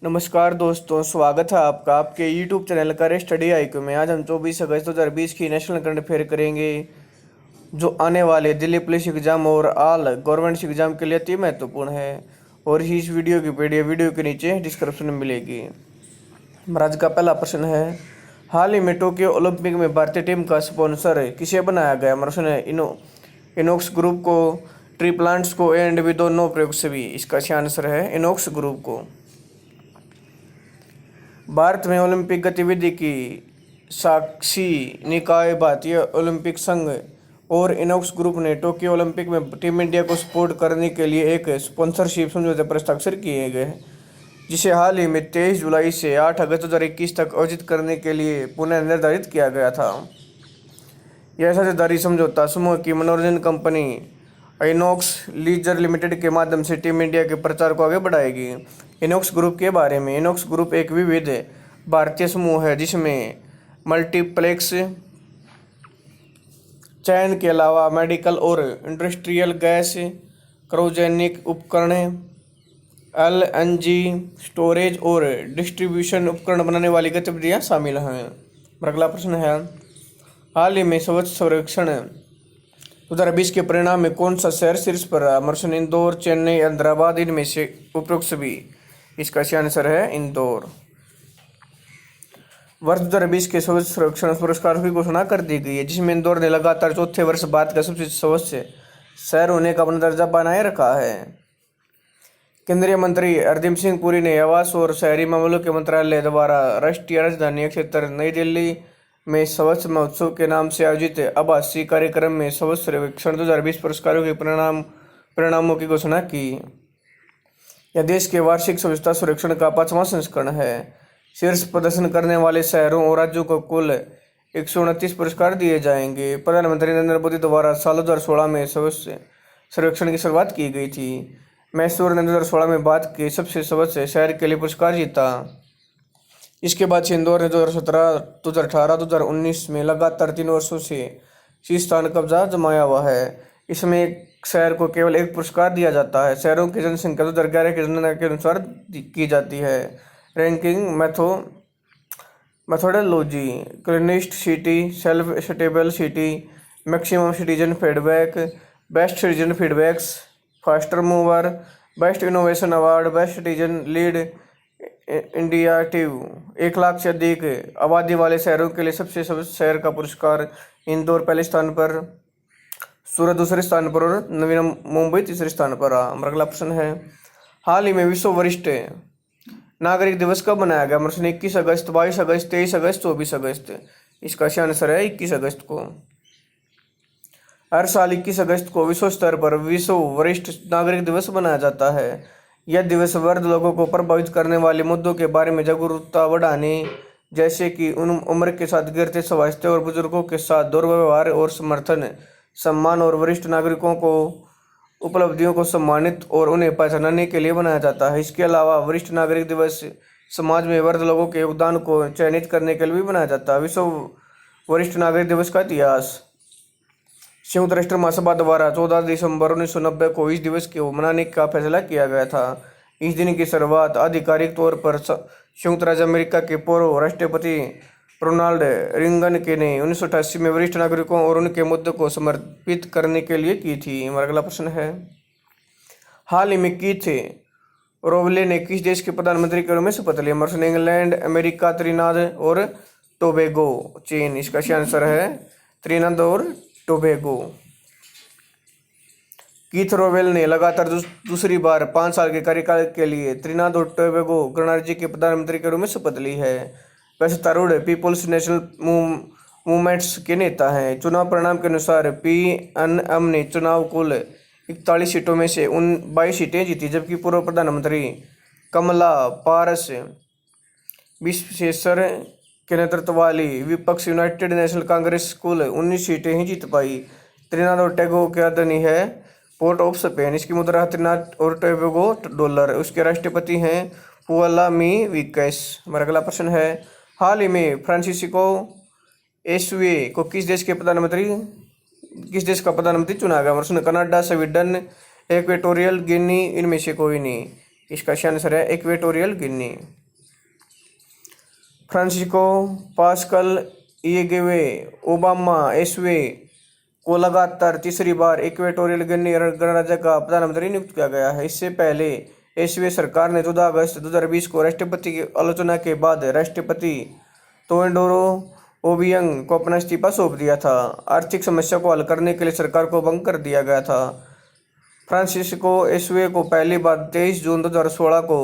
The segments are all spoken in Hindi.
नमस्कार दोस्तों, स्वागत है आपका आपके YouTube चैनल कर स्टडी आईक्यू में। आज हम 24 अगस्त 2020 की नेशनल करंट अफेयर करेंगे, जो आने वाले दिल्ली पुलिस एग्जाम और ऑल गवर्नमेंट एग्जाम के लिए अति महत्वपूर्ण है। और इस वीडियो की पीडीएफ वीडियो के नीचे डिस्क्रिप्शन में मिलेगी। हमारा आज का पहला प्रश्न है, हाल ही में टोक्यो ओलंपिक में भारतीय टीम का स्पॉन्सर किसे बनाया गया? हमारा प्रश्न है इनोक्स ग्रुप को, ट्री प्लांट्स को, एंड भी दोनों प्रयोग से भी। इसका सही आंसर है इनोक्स ग्रुप को। भारत में ओलंपिक गतिविधि की साक्षी निकाय भारतीय ओलंपिक संघ और इनोक्स ग्रुप ने टोक्यो ओलंपिक में टीम इंडिया को सपोर्ट करने के लिए एक स्पॉन्सरशिप समझौते पर हस्ताक्षर किए गए, जिसे हाल ही में 23 जुलाई से 8 अगस्त 2021 तक आयोजित करने के लिए पुनः निर्धारित किया गया था। यह साझेदारी समझौता समूह की मनोरंजन कंपनी इनोक्स लीजर लिमिटेड के माध्यम से टीम इंडिया के प्रचार को आगे बढ़ाएगी। इनोक्स ग्रुप के बारे में, इनोक्स ग्रुप एक विविध भारतीय समूह है जिसमें मल्टीप्लेक्स चैन के अलावा मेडिकल और इंडस्ट्रियल गैस क्रायोजेनिक उपकरण, एलएनजी स्टोरेज और डिस्ट्रीब्यूशन उपकरण बनाने वाली गतिविधियां शामिल हैं। अगला प्रश्न है, हाल ही में स्वच्छ सर्वेक्षण 2020 के परिणाम में कौन सा शहर शीर्ष पर रहा? मर्शन इंदौर, चेन्नई, हैदराबाद, इनमें से उपरोक्त सभी। इसका सही आंसर है इंदौर। वर्ष 2020 के स्वच्छ सर्वेक्षण पुरस्कारों की घोषणा कर दी गई है, जिसमें इंदौर ने लगातार चौथे वर्ष बाद का सबसे स्वच्छ शहर होने का अपना दर्जा बनाए रखा है। केंद्रीय मंत्री हरदीप सिंह पुरी ने आवास और शहरी मामलों के मंत्रालय द्वारा राष्ट्रीय राजधानी क्षेत्र नई दिल्ली में स्वच्छ महोत्सव के नाम से आयोजित आभासी कार्यक्रम में स्वच्छ सर्वेक्षण 2020 पुरस्कारों के परिणामों की घोषणा की। यह देश के वार्षिक स्वच्छता सर्वेक्षण का 5वां संस्करण है। शीर्ष प्रदर्शन करने वाले शहरों और राज्यों को कुल 129 पुरस्कार दिए जाएंगे। प्रधानमंत्री नरेंद्र मोदी द्वारा साल 2016 में स्वच्छ सर्वेक्षण की शुरुआत की गई थी। मैसूर ने 2016 में भारत के सबसे स्वच्छ शहर के लिए पुरस्कार जीता। इसके बाद से इंदौर ने 2017, 2018, 2019 में लगातार 3 वर्षों से शीर्ष स्थान कब्जा जमाया हुआ है। इसमें एक शहर को केवल एक पुरस्कार दिया जाता है। शहरों की जनसंख्या 2011 की जनगणना के अनुसार की जाती है। Ranking methodology, cleanest city, self stable city, maximum citizen feedback, best citizen feedbacks, faster mover, best innovation award, best citizen lead initiative. 1 lakh से अधिक आबादी वाले शहरों के लिए सबसे स्वच्छ शहर का पुरस्कार इंदौर पहले स्थान पर, सूरत दूसरे स्थान पर और नवी मुंबई तीसरे स्थान पर रहा। अगला प्रश्न है, हाल ही में विश्व वरिष्ठ नागरिक दिवस कब मनाया गया? प्रश्न 21 अगस्त, 22 अगस्त, 23 अगस्त, 24 अगस्त। इसका सही आंसर है 21 अगस्त को। हर साल 21 अगस्त को विश्व स्तर पर विश्व वरिष्ठ नागरिक दिवस मनाया जाता है। यह दिवस वृद्ध लोगों को प्रभावित करने वाले मुद्दों के बारे में जागरूकता बढ़ाने, जैसे कि उम्र के साथ गिरते स्वास्थ्य और बुजुर्गों के साथ दुर्व्यवहार और समर्थन, सम्मान और वरिष्ठ नागरिकों को उपलब्धियों को सम्मानित और उन्हें पहचानने के लिए बनाया जाता है। इसके अलावा वरिष्ठ नागरिक दिवस समाज में वृद्ध लोगों के योगदान को चयनित करने के लिए भी बनाया जाता है। विश्व वरिष्ठ नागरिक दिवस का इतिहास, संयुक्त राष्ट्र महासभा द्वारा 14 दिसंबर 1990 को इस दिवस को मनाने का फैसला किया गया था। इस दिन की शुरुआत आधिकारिक तौर पर संयुक्त राज्य अमेरिका के पूर्व राष्ट्रपति रोनाल्ड रिंगन के ने 1988 में वरिष्ठ नागरिकों और उनके मुद्दों को समर्पित करने के लिए की थी। हमारा अगला प्रश्न है, हाल ही में कीथ रोवले ने किस देश के प्रधानमंत्री के रूप में शपथ लिया? प्रश्न इंग्लैंड, अमेरिका, त्रिनाद और टोबैगो, चीन। इसका सही आंसर है त्रिनाद और टोबैगो। कीथ रोवेल ने लगातार दूसरी बार 5 साल के कार्यकाल के लिए त्रिनाद और टोबैगो गणराज्य के प्रधानमंत्री के रूप में शपथ ली है। वह सत्तारूढ़ पीपुल्स नेशनल मूवमेंट्स के नेता हैं। चुनाव परिणाम के अनुसार पीएनएम ने चुनाव कुल 41 सीटों में से 22 सीटें जीती, जबकि पूर्व प्रधानमंत्री कमला पारस विश्वेश्वर के नेतृत्व वाली विपक्ष यूनाइटेड नेशनल कांग्रेस कुल 19 सीटें ही जीत पाई। त्रिनाद और टोबैगो की राजधानी है पोर्ट ऑफ स्पेन। इसकी मुद्रा त्रिनाद और टोबैगो डॉलर। उसके राष्ट्रपति हैं पुआलामी विकस। हमारा अगला प्रश्न है, हाल ही में फ्रांसिस्को एसवे को किस देश का प्रधानमंत्री चुना गया? प्रश्न कनाडा, स्वीडन, इक्वेटोरियल गिनी, इनमें से कोई नहीं। इसका सही आंसर है equatorial Guinea. Francisco Pascual Eyegue Obama Asue को लगातार तीसरी बार इक्वेटोरियल गिनी गणराज्य का प्रधानमंत्री नियुक्त किया गया है। इससे पहले एसवे सरकार ने 14 अगस्त 2020 को राष्ट्रपति की आलोचना के बाद राष्ट्रपति तेओडोरो ओबियांग को अपना इस्तीफा सौंप दिया था। आर्थिक समस्या को हल करने के लिए सरकार को भंग कर दिया गया था। फ्रांसिस्को एसवे को पहली बार 23 जून 2016 को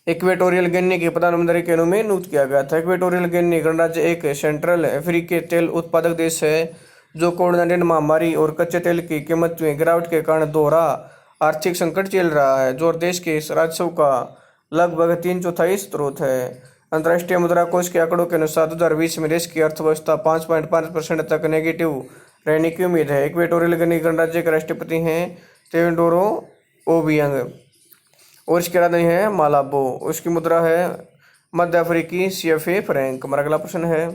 इक्वेटोरियल गिनी के प्रधानमंत्री के रूप में नियुक्त किया गया था। इक्वेटोरियल गिनी गणराज्य एक सेंट्रल अफ्रीकी तेल उत्पादक देश है जो कोविड-19 महामारी और कच्चे तेल की कीमत में गिरावट के कारण दोहरा आर्थिक संकट झेल रहा है, जो देश के राजस्व का लगभग 3/4 स्रोत है। अंतर्राष्ट्रीय मुद्रा कोष के आंकड़ों के अनुसार 2020 में देश की अर्थव्यवस्था 5.5% तक नेगेटिव रहने की उम्मीद है। इक्वेटोरियल गिनी गणराज्य के राष्ट्रपति हैं तेओडोरो ओबियांग और इसकी राजधानी है मालाबो। उसकी मुद्रा है मध्य अफ्रीकी CFA फ्रैंक। हमारा अगला प्रश्न है,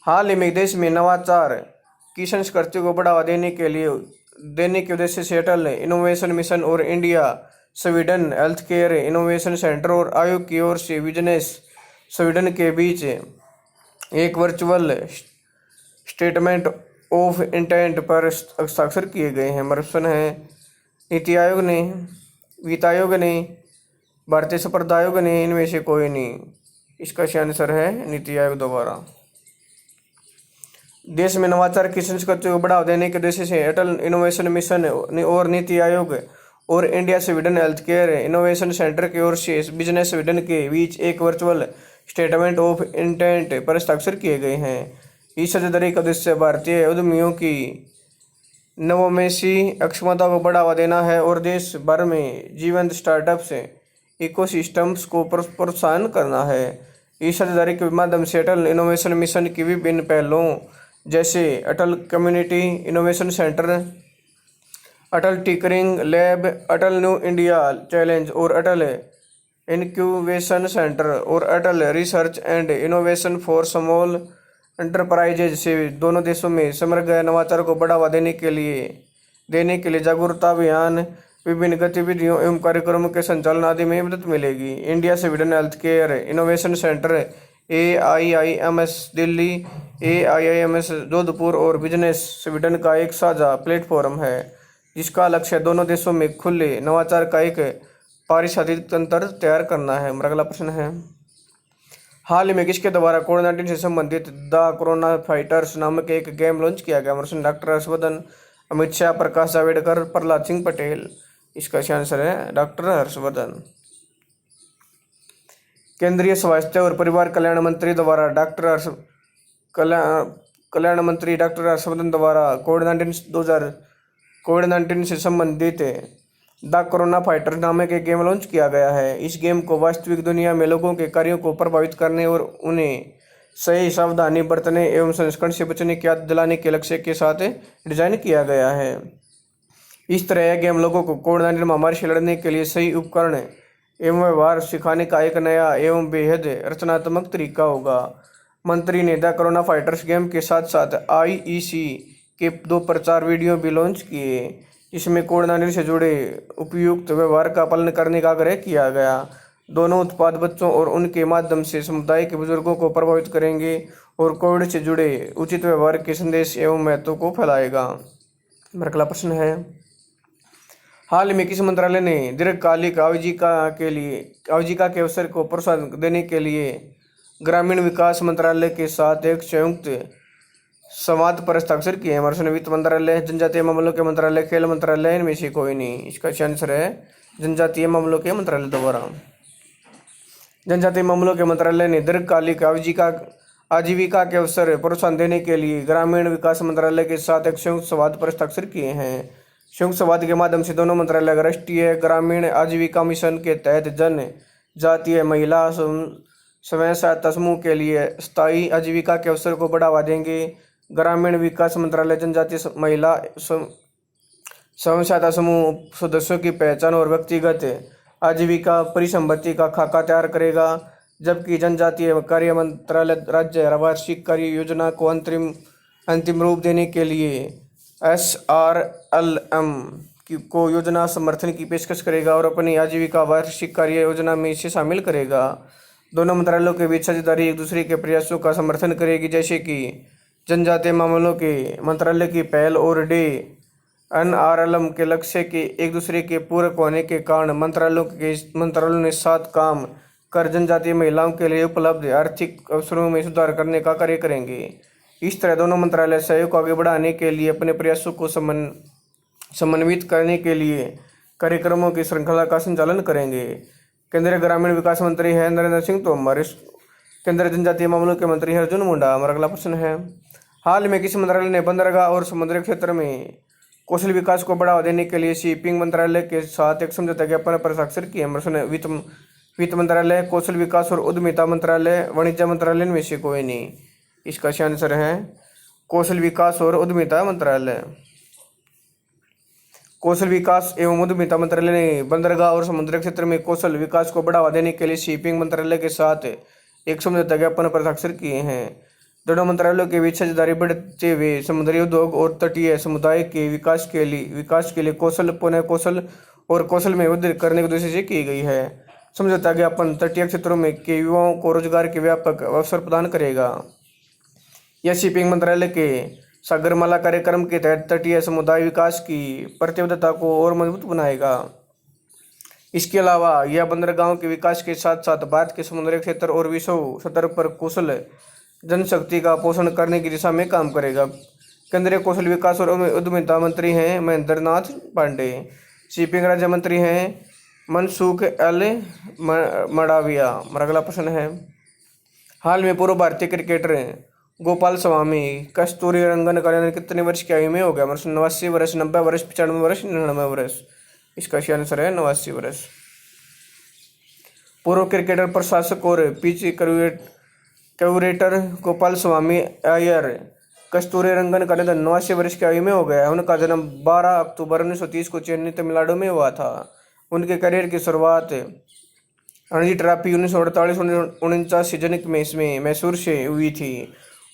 हाल ही में देश में नवाचार की संस्कृति को बढ़ावा देने के उद्देश्य से अटल इनोवेशन मिशन और India Sweden health care innovation centre और आयोग की ओर से बिजनेस स्वीडन के बीच एक वर्चुअल स्टेटमेंट ऑफ इंटेंट पर हस्ताक्षर किए गए हैं। प्रश्न है, नीति आयोग ने, वित्त आयोग ने, भारतीय स्पर्धा आयोग ने, इनमें से कोई नहीं। इसका सही आंसर है नीति आयोग द्वारा। देश में नवाचार की संस्कृति को बढ़ावा देने के उद्देश्य से अटल इनोवेशन मिशन और नीति आयोग और India Sweden health care innovation centre की ओर से बिजनेस स्वीडन के बीच एक वर्चुअल स्टेटमेंट ऑफ इंटेंट पर हस्ताक्षर किए गए हैं। इस साझेदारी का उद्देश्य भारतीय उद्यमियों की नवोन्मेषी क्षमता को बढ़ावा देना है और देश भर में जीवंत स्टार्टअप्स इकोसिस्टम्स को प्रोत्साहन करना है। इस साझेदारी के माध्यम से अटल इनोवेशन मिशन की विभिन्न पहलों जैसे Atal community innovation centre, Atal tinkering lab, Atal new India challenge और अटल इनक्यूबेशन सेंटर और Atal research and innovation for small enterprises से दोनों देशों में समग्र नवाचार को बढ़ावा देने के लिए जागरूकता अभियान, विभिन्न गतिविधियों एवं कार्यक्रमों के संचालन आदि में मदद मिलेगी। India Sweden health care innovation centre AIIMS Delhi, AIIMS Jodhpur और बिजनेस स्वीडन का एक साझा प्लेटफॉर्म है जिसका लक्ष्य दोनों देशों में खुले नवाचार का एक पारिस्थितिक तंत्र तैयार करना है। हमारा अगला प्रश्न है, हाल ही में किसके द्वारा कोविड-19 से संबंधित द कोरोना फाइटर्स नामक एक गेम लॉन्च किया गया? प्रश्न डॉक्टर हर्षवर्धन, अमित शाह, प्रकाश जावड़ेकर, प्रहलाद सिंह पटेल। इसका सही आंसर है डॉक्टर हर्षवर्धन। केंद्रीय स्वास्थ्य और परिवार कल्याण मंत्री द्वारा कल्याण मंत्री डॉक्टर हर्षवर्धन द्वारा कोविड-19 से संबंधित द कोरोना फाइटर नामक एक गेम लॉन्च किया गया है। इस गेम को वास्तविक दुनिया में लोगों के कार्यों को प्रभावित करने और उन्हें सही सावधानी बरतने एवं संक्रमण से बचने की याद दिलाने के लक्ष्य के साथ डिजाइन किया गया है। इस तरह यह गेम लोगों को कोविड-19 महामारी से लड़ने के लिए सही उपकरण एवं व्यवहार सिखाने का एक नया एवं बेहद रचनात्मक तरीका होगा। मंत्री ने द कोरोना फाइटर्स गेम के साथ साथ IEC के 2 प्रचार वीडियो भी लॉन्च किए जिसमें कोविड-19 से जुड़े उपयुक्त व्यवहार का पालन करने का आग्रह किया गया। दोनों उत्पाद बच्चों और उनके माध्यम से समुदाय के बुजुर्गों को प्रभावित करेंगे और कोविड से जुड़े उचित व्यवहार के संदेश एवं महत्व को फैलाएगा। अगला प्रश्न है, हाल में किस मंत्रालय ने दीर्घकालिक आजीविका के अवसर को प्रोत्साहन देने के लिए ग्रामीण विकास मंत्रालय के साथ एक संयुक्त संवाद पर हस्ताक्षर किए हैं? प्रश्न वित्त मंत्रालय, जनजातीय मामलों के मंत्रालय, खेल मंत्रालय, इनमें से कोई नहीं। इसका सही आंसर है जनजातीय मामलों के मंत्रालय द्वारा। जनजातीय मामलों के मंत्रालय ने दीर्घकालिक आजीविका के अवसर प्रोत्साहन देने के लिए ग्रामीण विकास मंत्रालय के साथ एक संयुक्त संवाद पर हस्ताक्षर किए हैं। संयुक्त संवाद के माध्यम से दोनों मंत्रालय राष्ट्रीय ग्रामीण आजीविका मिशन के तहत जनजातीय महिला स्वयं सहायता समूह के लिए स्थायी आजीविका के अवसर को बढ़ावा देंगे। ग्रामीण विकास मंत्रालय जनजातीय महिला स्वयं सहायता समूह सदस्यों की पहचान और व्यक्तिगत आजीविका परिसंपत्ति का खाका तैयार करेगा, जबकि जनजातीय कार्य मंत्रालय राज्य वार्षिक कार्य योजना को अंतिम रूप देने के लिए SRLM की को योजना समर्थन की पेशकश करेगा और अपनी आजीविका वार्षिक कार्य योजना में इसे शामिल करेगा। दोनों मंत्रालयों के बीच साझेदारी एक दूसरे के प्रयासों का समर्थन करेगी, जैसे कि जनजातीय मामलों के मंत्रालय की पहल और NRLM के लक्ष्य के एक दूसरे के पूरक होने के कारण मंत्रालयों ने साथ काम कर जनजातीय महिलाओं के लिए उपलब्ध आर्थिक अवसरों में सुधार करने का कार्य करेंगे। इस तरह दोनों मंत्रालय सहयोग को आगे बढ़ाने के लिए अपने प्रयासों को समन्वित करने के लिए कार्यक्रमों की श्रृंखला का संचालन करेंगे। केंद्रीय ग्रामीण विकास मंत्री है नरेंद्र सिंह तोमर, केंद्रीय जनजातीय मामलों के मंत्री है अर्जुन मुंडा। हमारा अगला प्रश्न है, हाल में किस मंत्रालय ने बंदरगाह और समुद्री क्षेत्र में कौशल विकास को बढ़ावा देने के लिए शिपिंग मंत्रालय के साथ एक समझौता ज्ञापन पर हस्ताक्षर किए? वित्त मंत्रालय, कौशल विकास और उद्यमिता मंत्रालय, वाणिज्य मंत्रालय में से कोई नहीं। इसका सही आंसर है कौशल विकास और उद्यमिता मंत्रालय। कौशल विकास एवं उद्यमिता मंत्रालय ने बंदरगाह और समुद्री क्षेत्र में कौशल विकास को बढ़ावा देने के लिए शिपिंग मंत्रालय के साथ एक समझौता ज्ञापन पर हस्ताक्षर किए हैं। दोनों मंत्रालयों के बीच साझेदारी बढ़ते हुए समुद्री उद्योग और तटीय समुदाय के विकास के लिए कौशल, पुनः कौशल और कौशल में वृद्धि करने के उद्देश्य से की गई है। समझौता ज्ञापन तटीय क्षेत्रों में के युवाओं को रोजगार के व्यापक अवसर प्रदान करेगा। यह शिपिंग मंत्रालय के सागरमाला कार्यक्रम के तहत तटीय समुदाय विकास की प्रतिबद्धता को और मजबूत बनाएगा। इसके अलावा यह बंदरगाहों के विकास के साथ साथ भारत के समुद्री क्षेत्र और विश्व स्तर पर कुशल जनशक्ति का पोषण करने की दिशा में काम करेगा। केंद्रीय कौशल विकास और उद्यमिता मंत्री हैं महेंद्र नाथ पांडे। शिपिंग राज्य मंत्री हैं मनसुख एल मंडाविया। हमारा अगला प्रश्न है, हाल में पूर्व भारतीय क्रिकेटर गोपाल स्वामी कस्तूरीरंगन का निधन कितने वर्ष की आयु में हो गया? 89 वर्ष, 90 वर्ष, 95 वर्ष, 99 वर्ष। इसका सही आंसर है 89 वर्ष। पूर्व क्रिकेटर, प्रशासक और पिच क्यूरेटर गोपाल स्वामी अय्यर कस्तूरीरंगन का निधन 89 वर्ष की आयु में हो गया। उनका जन्म 12 अक्टूबर 1930 को चेन्नई, तमिलनाडु में हुआ था। उनके करियर की शुरुआत रणजी ट्रॉफी 1948-49 सीजन में इसमें मैसूर से हुई थी।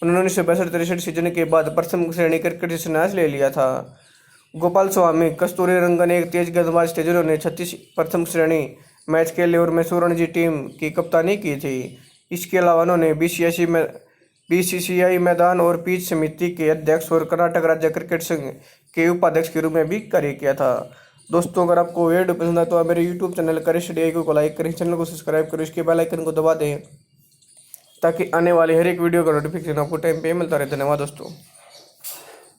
उन्होंने 1962-63 सीजन के बाद प्रथम श्रेणी क्रिकेट से संन्यास ले लिया था। गोपाल स्वामी कस्तूरीरंगन एक तेज गेंदबाज थे जिन्होंने 36 प्रथम श्रेणी मैच खेले और मैसूर रणजी टीम की कप्तानी की थी। इसके अलावा उन्होंने BCCI मैदान और पिच समिति के अध्यक्ष और कर्नाटक राज्य क्रिकेट संघ के उपाध्यक्ष के रूप में भी कार्य किया था। दोस्तों, अगर आपको वीडियो पसंद आए तो आप मेरे YouTube चैनल करें स्टडी को लाइक करें, चैनल को सब्सक्राइब करें, इसके बेल आइकन को दबा दें ताकि आने वाली हर एक वीडियो का नोटिफिकेशन आपको टाइम पे मिलता रहे। धन्यवाद दोस्तों।